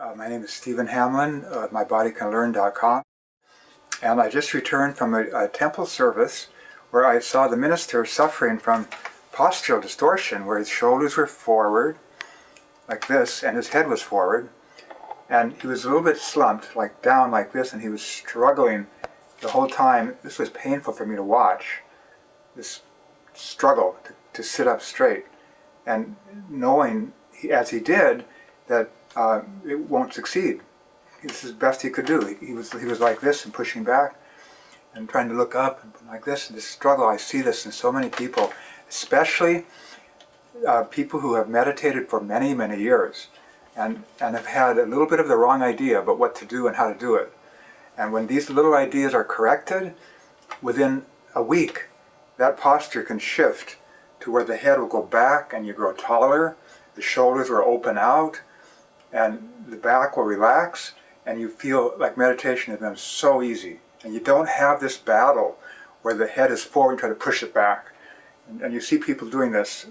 My name is Stephen Hamlin of mybodycanlearn.com, and I just returned from a temple service where I saw the minister suffering from postural distortion, where his shoulders were forward like this and his head was forward, and he was a little bit slumped, like down like this, and he was struggling the whole time. This was painful for me to watch, this struggle to sit up straight, and knowing as he did that it won't succeed. This is the best he could do. He was like this and pushing back and trying to look up and like this. And this struggle, I see this in so many people, especially people who have meditated for many, many years and have had a little bit of the wrong idea about what to do and how to do it. And when these little ideas are corrected, within a week, that posture can shift to where the head will go back and you grow taller, the shoulders will open out, and the back will relax, and you feel like meditation has been so easy. And you don't have this battle where the head is forward and try to push it back. And you see people doing this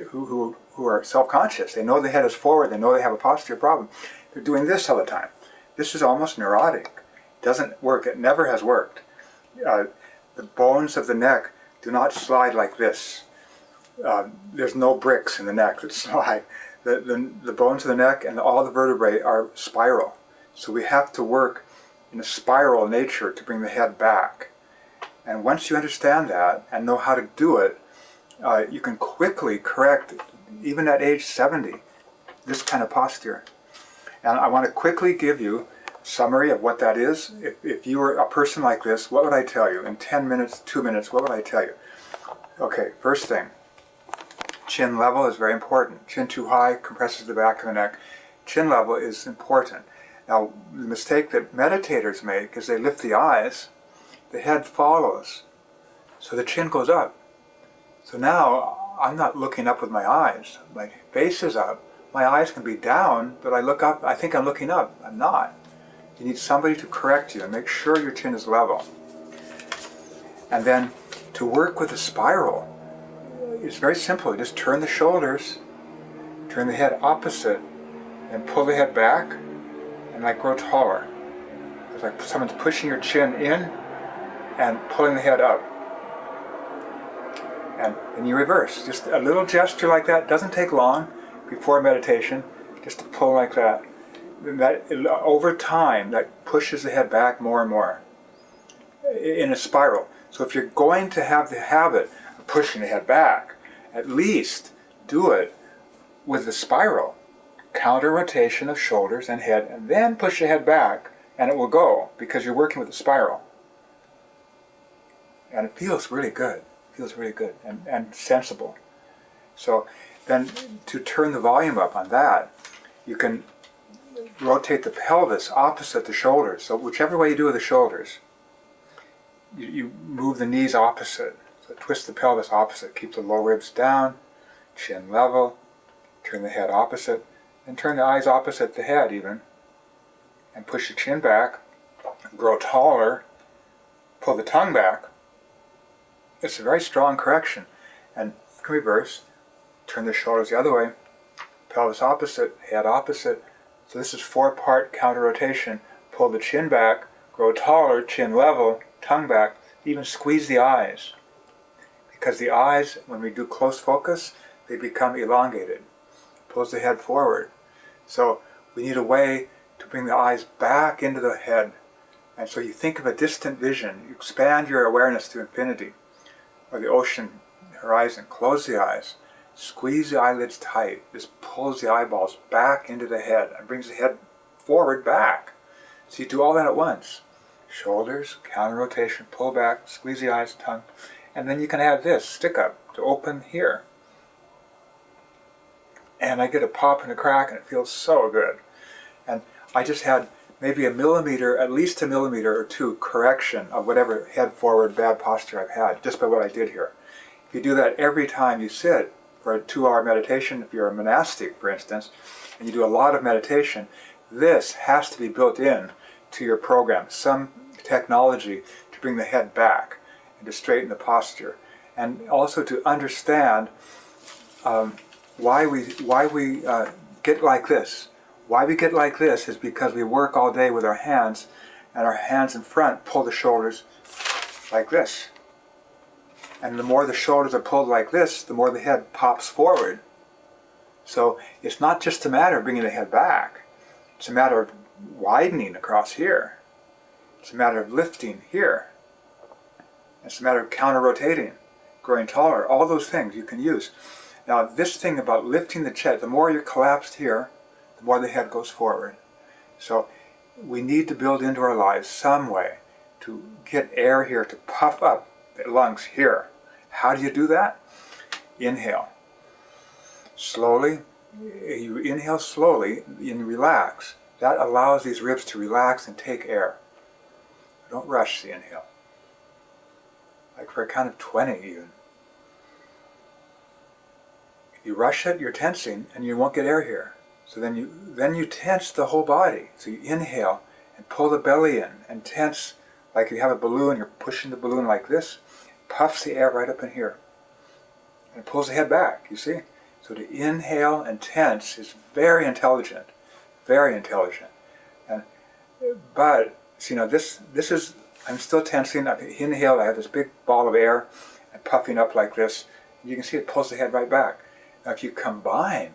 who are self-conscious. They know the head is forward, they know they have a posture problem. They're doing this all the time. This is almost neurotic. It doesn't work. It never has worked. The bones of the neck do not slide like this. There's no bricks in the neck that slide. The bones of the neck and all the vertebrae are spiral. So we have to work in a spiral nature to bring the head back. And once you understand that and know how to do it, you can quickly correct, even at age 70, this kind of posture. And I want to quickly give you a summary of what that is. If you were a person like this, what would I tell you? In 10 minutes, 2 minutes, what would I tell you? Okay, first thing. Chin level is very important. Chin too high compresses the back of the neck. Chin level is important. Now, the mistake that meditators make is they lift the eyes, the head follows, so the chin goes up. So now, I'm not looking up with my eyes. My face is up. My eyes can be down, but I look up, I think I'm looking up. I'm not. You need somebody to correct you and make sure your chin is level. And then, to work with a spiral, it's very simple. You just turn the shoulders, turn the head opposite, and pull the head back, and like grow taller. It's like someone's pushing your chin in and pulling the head up. And then you reverse. Just a little gesture like that. Doesn't take long before meditation, just to pull like that. Over time, that pushes the head back more and more in a spiral. So if you're going to have the habit of pushing the head back, at least do it with the spiral. Counter rotation of shoulders and head, and then push the head back, and it will go, because you're working with the spiral. And it feels really good. It feels really good and sensible. So then to turn the volume up on that, you can rotate the pelvis opposite the shoulders. So whichever way you do with the shoulders, you move the knees opposite. So twist the pelvis opposite, keep the low ribs down, chin level, turn the head opposite, and turn the eyes opposite the head even, and push the chin back, grow taller, pull the tongue back. It's a very strong correction. And you can reverse, turn the shoulders the other way, pelvis opposite, head opposite. So this is 4-part counter rotation. Pull the chin back, grow taller, chin level, tongue back, even squeeze the eyes. Because the eyes, when we do close focus, they become elongated. Pulls the head forward. So we need a way to bring the eyes back into the head. And so you think of a distant vision. You expand your awareness to infinity, or the ocean horizon. Close the eyes. Squeeze the eyelids tight. This pulls the eyeballs back into the head and brings the head forward back. So you do all that at once. Shoulders, counter rotation, pull back, squeeze the eyes, tongue. And then you can have this, stick up, to open here. And I get a pop and a crack, and it feels so good. And I just had maybe a millimeter, at least a millimeter or two, correction of whatever head forward bad posture I've had, just by what I did here. If you do that every time you sit for a 2-hour meditation, if you're a monastic, for instance, and you do a lot of meditation, this has to be built in to your program. Some technology to bring the head back and to straighten the posture, and also to understand why we get like this. Why we get like this is because we work all day with our hands, and our hands in front pull the shoulders like this. And the more the shoulders are pulled like this, the more the head pops forward. So it's not just a matter of bringing the head back. It's a matter of widening across here. It's a matter of lifting here. It's a matter of counter-rotating, growing taller. All those things you can use. Now this thing about lifting the chest, the more you're collapsed here, the more the head goes forward. So we need to build into our lives some way to get air here, to puff up the lungs here. How do you do that? Inhale. Slowly. You inhale slowly and you relax. That allows these ribs to relax and take air. Don't rush the inhale. Like for a count of 20 even. If you rush it, you're tensing and you won't get air here. So then you tense the whole body. So you inhale and pull the belly in and tense like you have a balloon, you're pushing the balloon like this. Puffs the air right up in here. And it pulls the head back, you see? So to inhale and tense is very intelligent. Very intelligent. But, see now this is, I'm still tensing. I've inhaled, I have this big ball of air and puffing up like this. You can see it pulls the head right back. Now if you combine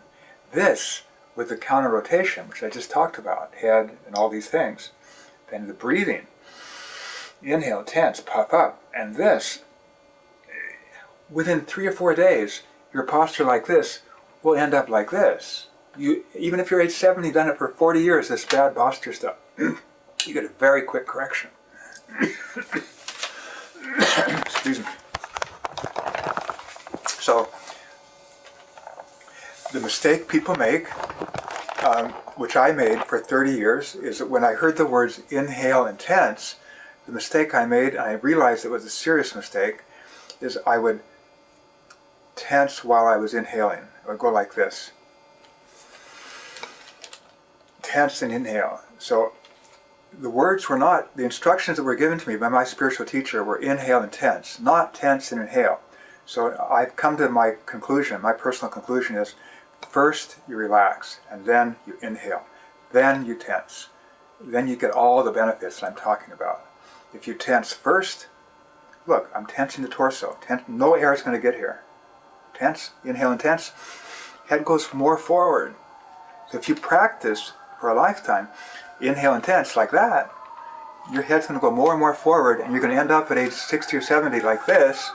this with the counter rotation, which I just talked about, head and all these things, then the breathing, inhale, tense, puff up, and this, within 3 or 4 days, your posture like this will end up like this. Even if you're age 70, done it for 40 years, this bad posture stuff, you get a very quick correction. Excuse me. So, the mistake people make, which I made for 30 years, is that when I heard the words inhale and tense, the mistake I made, and I realized it was a serious mistake, is I would tense while I was inhaling. I would go like this. Tense and inhale. So the words were not, the instructions that were given to me by my spiritual teacher were inhale and tense, not tense and inhale. So I've come to my conclusion, my personal conclusion is, first you relax, and then you inhale, then you tense. Then you get all the benefits that I'm talking about. If you tense first, look, I'm tensing the torso. No air is going to get here. Tense, inhale and tense. Head goes more forward. So if you practice for a lifetime, inhale and tense like that, your head's going to go more and more forward, and you're going to end up at age 60 or 70 like this,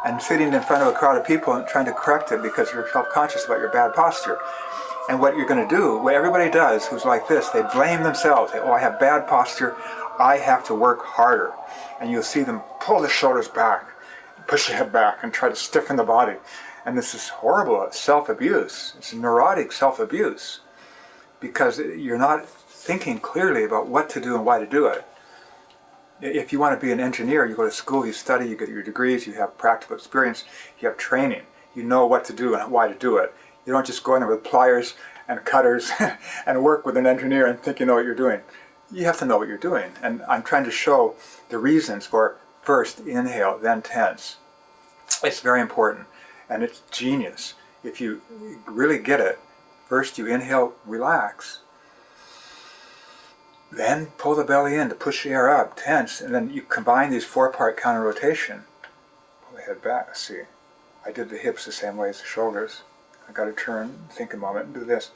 and sitting in front of a crowd of people and trying to correct it because you're self-conscious about your bad posture. And what you're going to do, what everybody does who's like this, they blame themselves. They, oh, I have bad posture, I have to work harder. And you'll see them pull the shoulders back, push the head back, and try to stiffen the body. And this is horrible self-abuse. It's neurotic self-abuse because you're not thinking clearly about what to do and why to do it. If you want to be an engineer, you go to school, you study, you get your degrees, you have practical experience, you have training, you know what to do and why to do it. You don't just go in there with pliers and cutters and work with an engineer and think you know what you're doing. You have to know what you're doing. And I'm trying to show the reasons for first inhale, then tense. It's very important, and it's genius. If you really get it, first you inhale, relax. Then pull the belly in to push the air up, tense, and then you combine these 4-part counter rotation. Pull the head back. Let's see, I did the hips the same way as the shoulders. I got to turn, think a moment, and do this.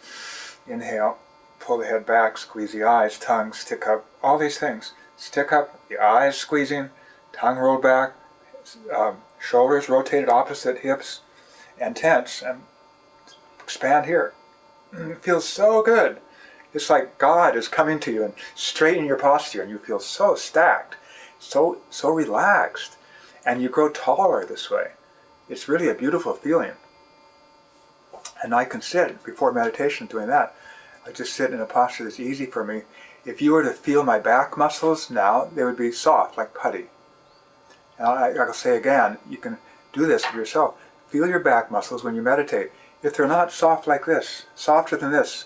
Inhale, pull the head back, squeeze the eyes, tongue, stick up, all these things. Stick up, the eyes squeezing, tongue rolled back, shoulders rotated opposite hips, and tense, and expand here. It feels so good. It's like God is coming to you and straightening your posture, and you feel so stacked, so relaxed, and you grow taller this way. It's really a beautiful feeling. And I can sit before meditation doing that. I just sit in a posture that's easy for me. If you were to feel my back muscles now, they would be soft, like putty. And I'll say again, you can do this for yourself. Feel your back muscles when you meditate. If they're not soft like this, softer than this,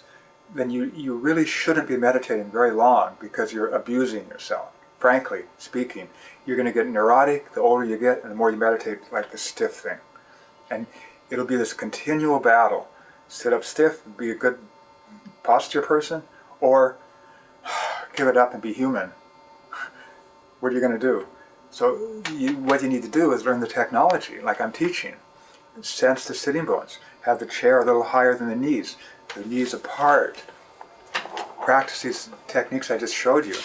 then you really shouldn't be meditating very long because you're abusing yourself. Frankly speaking, you're going to get neurotic the older you get and the more you meditate like this stiff thing. And it'll be this continual battle. Sit up stiff, be a good posture person, or give it up and be human. What are you going to do? So what you need to do is learn the technology, like I'm teaching. Sense the sitting bones. Have the chair a little higher than the knees apart. Practice these techniques I just showed you.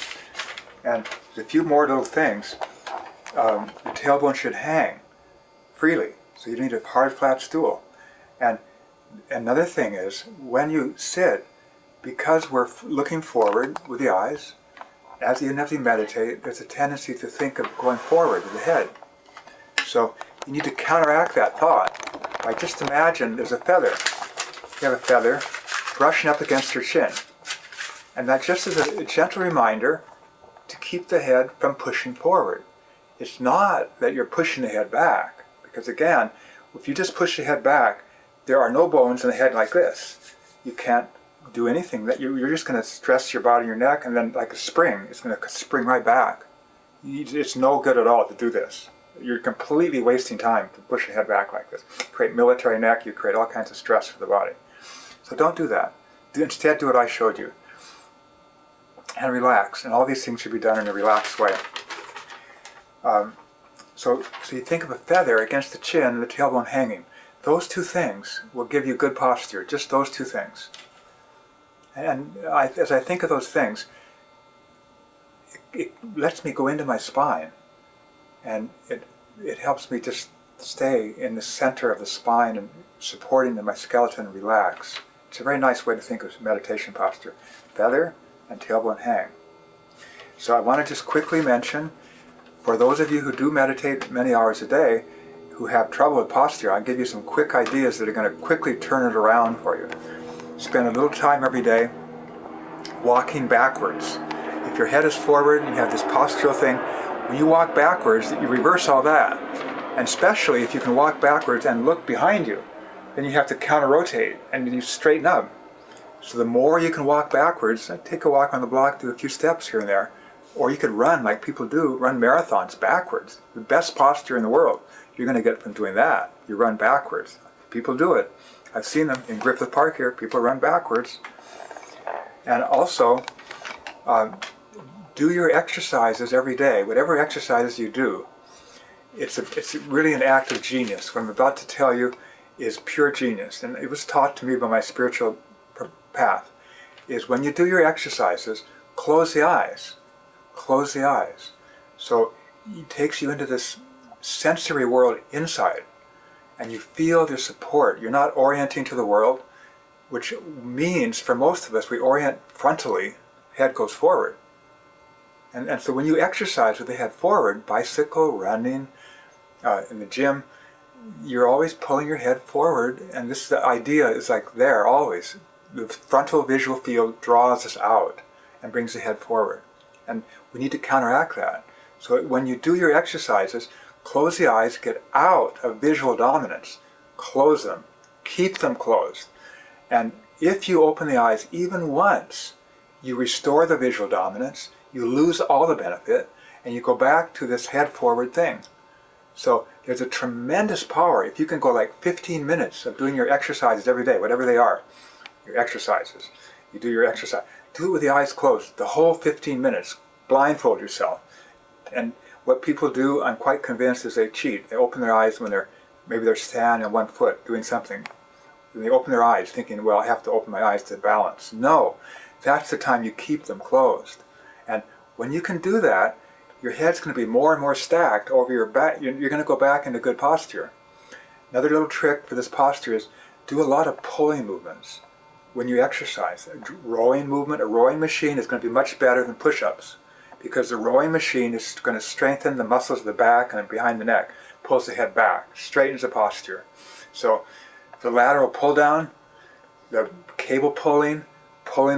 And there's a few more little things. The tailbone should hang freely, so you need a hard, flat stool. And another thing is, when you sit, because we're looking forward with the eyes, as you meditate, there's a tendency to think of going forward with the head. So you need to counteract that thought by just imagine there's a feather. You have a feather brushing up against your chin. And that just is a gentle reminder to keep the head from pushing forward. It's not that you're pushing the head back, because again, if you just push the head back, there are no bones in the head like this. You can't do anything. That you're just going to stress your body, your neck, and then like a spring, it's going to spring right back. It's no good at all to do this. You're completely wasting time to push the head back like this. You create military neck, you create all kinds of stress for the body. So don't do that. Instead, do what I showed you. And relax. And all these things should be done in a relaxed way. So you think of a feather against the chin and the tailbone hanging. Those two things will give you good posture. Just those two things. And as I think of those things, it lets me go into my spine. And it helps me just stay in the center of the spine and supporting my skeleton and relax. It's a very nice way to think of meditation posture. Feather and tailbone hang. So I want to just quickly mention, for those of you who do meditate many hours a day, who have trouble with posture, I'll give you some quick ideas that are going to quickly turn it around for you. Spend a little time every day walking backwards. If your head is forward and you have this postural thing, when you walk backwards, you reverse all that. And especially if you can walk backwards and look behind you, then you have to counter-rotate and you straighten up. So the more you can walk backwards, take a walk on the block, do a few steps here and there, or you could run like people do, run marathons backwards. The best posture in the world you're going to get from doing that. You run backwards. People do it. I've seen them in Griffith Park here. People run backwards. And also, do your exercises every day. Whatever exercises you do, it's really an act of genius. What I'm about to tell you is pure genius. And it was taught to me by my spiritual path. Is when you do your exercises, close the eyes. Close the eyes. So it takes you into this sensory world inside. And you feel the support. You're not orienting to the world, which means for most of us, we orient frontally, head goes forward. And so when you exercise with the head forward, bicycle, running, in the gym, you're always pulling your head forward, and the idea is like there always. The frontal visual field draws us out and brings the head forward. And we need to counteract that. So when you do your exercises, close the eyes, get out of visual dominance. Close them. Keep them closed. And if you open the eyes even once, you restore the visual dominance, you lose all the benefit, and you go back to this head forward thing. So there's a tremendous power. If you can go like 15 minutes of doing your exercises every day, whatever they are, your exercises, you do your exercise, do it with the eyes closed, the whole 15 minutes, blindfold yourself. And what people do, I'm quite convinced, is they cheat. They open their eyes when maybe they're standing on one foot doing something. And they open their eyes thinking, well, I have to open my eyes to balance. No, that's the time you keep them closed. And when you can do that, your head's going to be more and more stacked over your back. You're going to go back into good posture. Another little trick for this posture is do a lot of pulling movements when you exercise. A rowing movement, a rowing machine is going to be much better than push-ups, because the rowing machine is going to strengthen the muscles of the back and behind the neck, pulls the head back, straightens the posture. So the lateral pull down, the cable pulling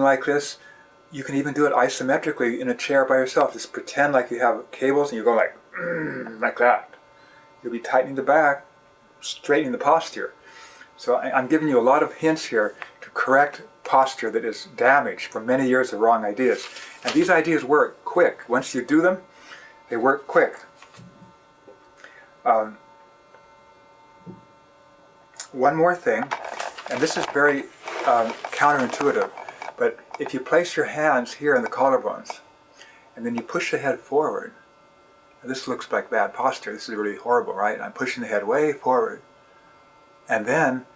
like this, you can even do it isometrically in a chair by yourself. Just pretend like you have cables and you go like that. You'll be tightening the back, straightening the posture. So I'm giving you a lot of hints here to correct posture that is damaged from many years of wrong ideas. And these ideas work quick. Once you do them, they work quick. One more thing, and this is very counterintuitive, But if you place your hands here in the collarbones, and then you push the head forward, and this looks like bad posture, this is really horrible, right? I'm pushing the head way forward. And then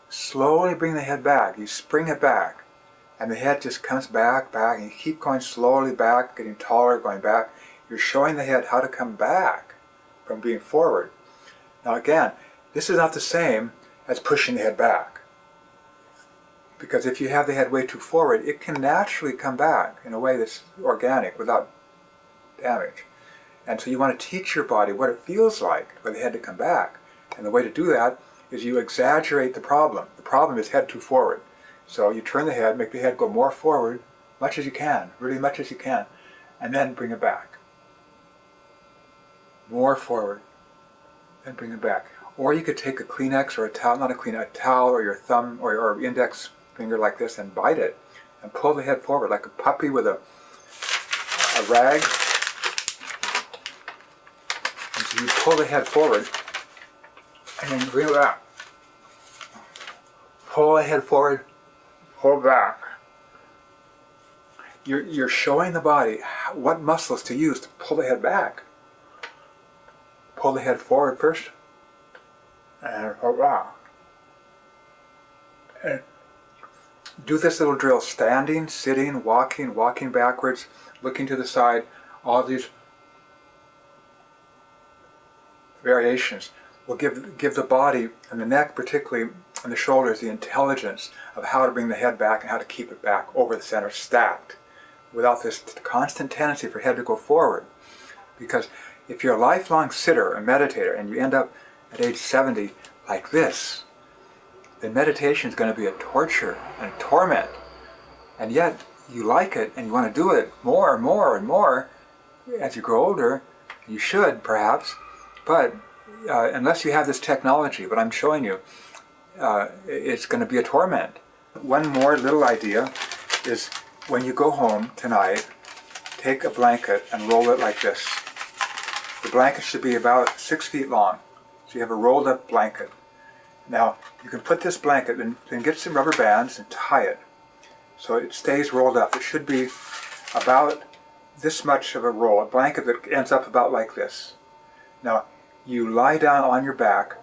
slowly bring the head back. You spring it back, and the head just comes back, and you keep going slowly back, getting taller, going back. You're showing the head how to come back from being forward. Now again, this is not the same as pushing the head back. Because if you have the head way too forward, it can naturally come back in a way that's organic, without damage. And so you want to teach your body what it feels like for the head to come back. And the way to do that is you exaggerate the problem. The problem is head too forward. So you turn the head, make the head go more forward, much as you can, really much as you can, and then bring it back. More forward, and bring it back. Or you could take a Kleenex or a towel, not a Kleenex, a towel or your thumb or your index finger like this and bite it and pull the head forward like a puppy with a rag. And so you pull the head forward and then bring it back. Pull the head forward, pull back. You're showing the body what muscles to use to pull the head back. Pull the head forward first and pull back. And do this little drill standing, sitting, walking backwards, looking to the side, all these variations will give the body and the neck particularly and the shoulders the intelligence of how to bring the head back and how to keep it back over the center stacked without this constant tendency for head to go forward. Because if you're a lifelong sitter, a meditator, and you end up at age 70 like this, then meditation is going to be a torture and a torment. And yet you like it and you want to do it more and more and more as you grow older. You should, perhaps, but unless you have this technology, what I'm showing you, it's going to be a torment. One more little idea is when you go home tonight, take a blanket and roll it like this. The blanket should be about 6 feet long, so you have a rolled up blanket. Now, you can put this blanket and then get some rubber bands and tie it so it stays rolled up. It should be about this much of a roll, a blanket that ends up about like this. Now, you lie down on your back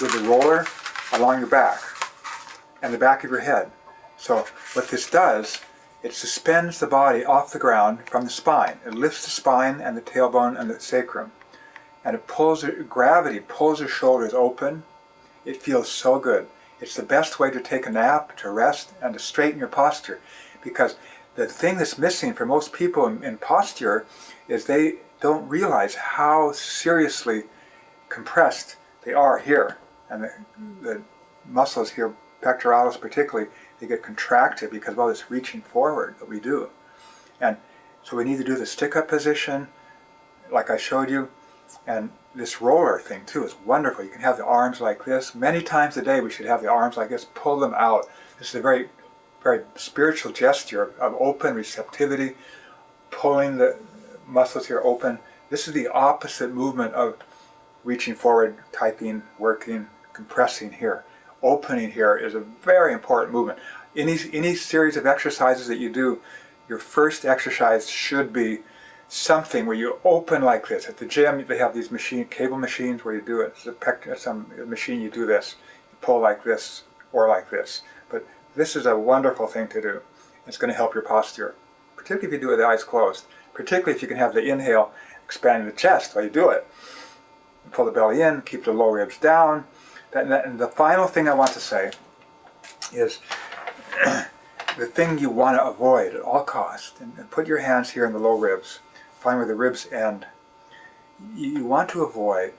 with the roller along your back and the back of your head. So what this does, it suspends the body off the ground from the spine. It lifts the spine and the tailbone and the sacrum. And it pulls, gravity pulls the shoulders open. It feels so good. It's the best way to take a nap, to rest, and to straighten your posture. Because the thing that's missing for most people in posture is they don't realize how seriously compressed they are here. And the muscles here, pectoralis particularly, they get contracted because of all this reaching forward that we do. And so we need to do the stick-up position, like I showed you. And this roller thing too is wonderful. You can have the arms like this. Many times a day we should have the arms like this, pull them out. This is a very, very spiritual gesture of open receptivity, pulling the muscles here open. This is the opposite movement of reaching forward, typing, working, compressing here. Opening here is a very important movement. Any series of exercises that you do, your first exercise should be something where you open like this. At the gym, they have these cable machines where you do it. It's some machine, you do this. You pull like this or like this. But this is a wonderful thing to do. It's going to help your posture, particularly if you do it with the eyes closed. Particularly if you can have the inhale expanding the chest while you do it. You pull the belly in, keep the low ribs down. And the final thing I want to say is the thing you want to avoid at all costs. And put your hands here in the low ribs. Find where the ribs end. You want to avoid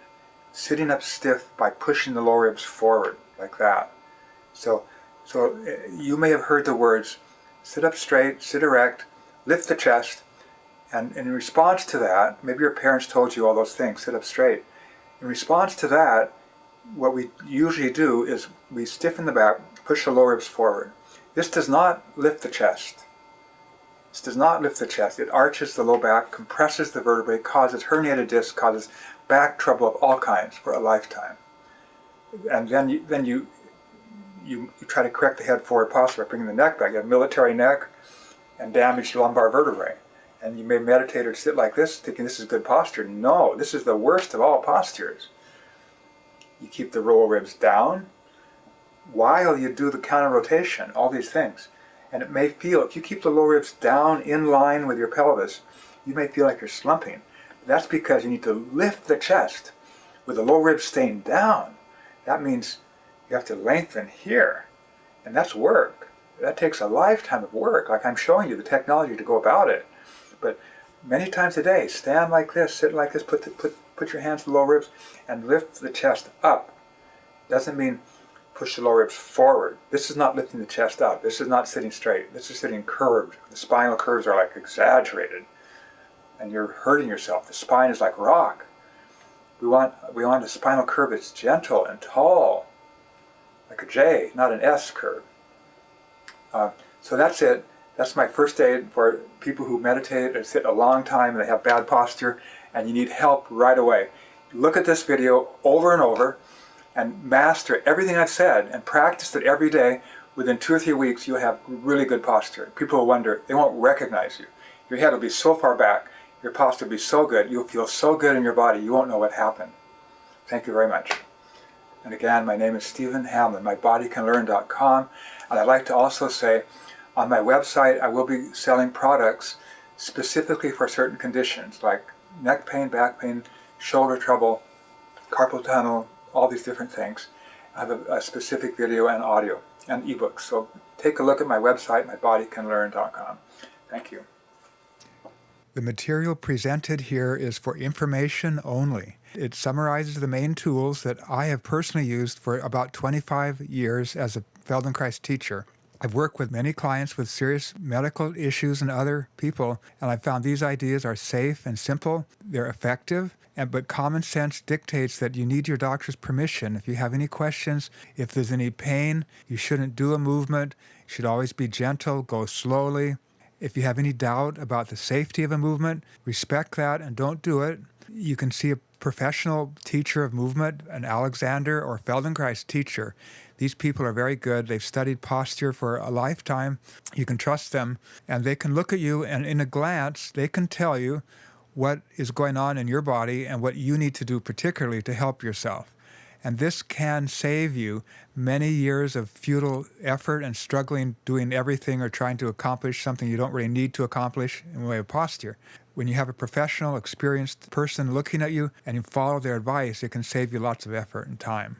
sitting up stiff by pushing the lower ribs forward like that. So you may have heard the words, sit up straight, sit erect, lift the chest, and in response to that, maybe your parents told you all those things, sit up straight. In response to that, what we usually do is we stiffen the back, push the lower ribs forward. This does not lift the chest. This does not lift the chest. It arches the low back, compresses the vertebrae, causes herniated discs, causes back trouble of all kinds for a lifetime. And then you you try to correct the head forward posture by bringing the neck back. You have military neck and damaged lumbar vertebrae. And you may meditate or sit like this thinking this is good posture. No, this is the worst of all postures. You keep the lower ribs down while you do the counter rotation, all these things. And it may feel, if you keep the lower ribs down in line with your pelvis, you may feel like you're slumping. That's because you need to lift the chest with the lower ribs staying down. That means you have to lengthen here. And that's work. That takes a lifetime of work. Like I'm showing you the technology to go about it. But many times a day, stand like this, sit like this, put your hands to the lower ribs, and lift the chest up. Doesn't mean push the lower ribs forward. This is not lifting the chest up. This is not sitting straight. This is sitting curved. The spinal curves are like exaggerated, and you're hurting yourself. The spine is like rock. We want a spinal curve that's gentle and tall, like a J, not an S curve. So that's it. That's my first aid for people who meditate or sit a long time and they have bad posture and you need help right away. Look at this video over and over and master everything I've said and practice it every day. Within 2 or 3 weeks you'll have really good posture. People will wonder, they won't recognize you. Your head will be so far back, your posture will be so good, you'll feel so good in your body you won't know what happened. Thank you very much. And again, my name is Stephen Hamlin, mybodycanlearn.com, and I'd like to also say on my website I will be selling products specifically for certain conditions like neck pain, back pain, shoulder trouble, carpal tunnel, all these different things. I have a specific video and audio and ebooks. So take a look at my website, mybodycanlearn.com. Thank you. The material presented here is for information only. It summarizes the main tools that I have personally used for about 25 years as a Feldenkrais teacher. I've worked with many clients with serious medical issues and other people, and I've found these ideas are safe and simple, they're effective, but common sense dictates that you need your doctor's permission. If you have any questions, if there's any pain, you shouldn't do a movement, you should always be gentle, go slowly. If you have any doubt about the safety of a movement, respect that and don't do it. You can see a professional teacher of movement, an Alexander or Feldenkrais teacher. These people are very good. They've studied posture for a lifetime. You can trust them, and they can look at you, and in a glance, they can tell you what is going on in your body and what you need to do particularly to help yourself. And this can save you many years of futile effort and struggling, doing everything or trying to accomplish something you don't really need to accomplish in the way of posture. When you have a professional, experienced person looking at you and you follow their advice, it can save you lots of effort and time.